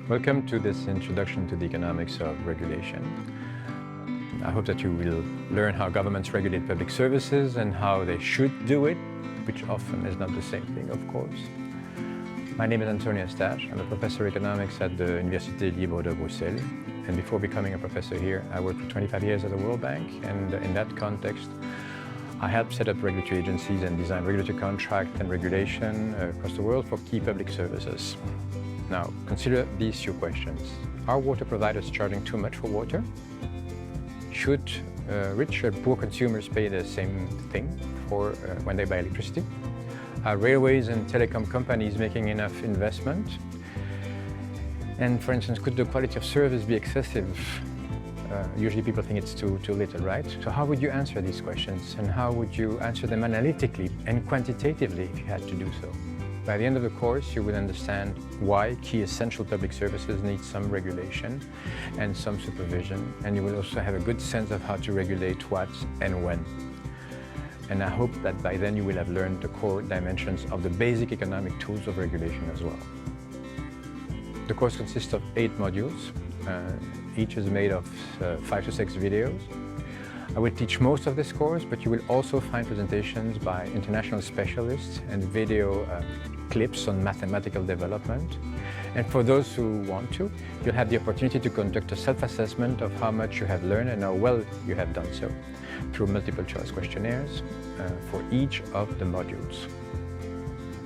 Welcome to this introduction to the economics of regulation. I hope that you will learn how governments regulate public services and how they should do it, which often is not the same thing, of course. My name is Estache. I'm a professor of economics at the Université Libre de Bruxelles. And before becoming a professor here, I worked for 25 years at the World Bank. And in that context, I helped set up regulatory agencies and design regulatory contract and regulation across the world for key public services. Now, consider these few questions. Are water providers charging too much for water? Should rich or poor consumers pay the same thing for when they buy electricity? Are railways and telecom companies making enough investment? And for instance, could the quality of service be excessive? Usually people think it's too little, right? So how would you answer these questions? And how would you answer them analytically and quantitatively if you had to do so? By the end of the course, you will understand why key essential public services need some regulation and some supervision, and you will also have a good sense of how to regulate what and when. And I hope that by then you will have learned the core dimensions of the basic economic tools of regulation as well. The course consists of 8 modules. Each is made of 5 to 6 videos. I will teach most of this course, but you will also find presentations by international specialists and video clips on mathematical development. And for those who want to, you'll have the opportunity to conduct a self-assessment of how much you have learned and how well you have done so through multiple choice questionnaires for each of the modules.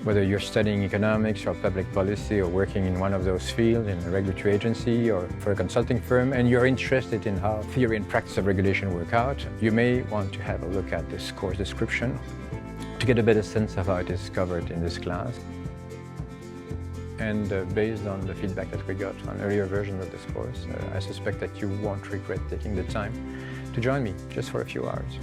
Whether you're studying economics or public policy or working in one of those fields in a regulatory agency or for a consulting firm, and you're interested in how theory and practice of regulation work out, you may want to have a look at this course description to get a better sense of how it is covered in this class. And based on the feedback that we got on earlier versions of this course, I suspect that you won't regret taking the time to join me just for a few hours.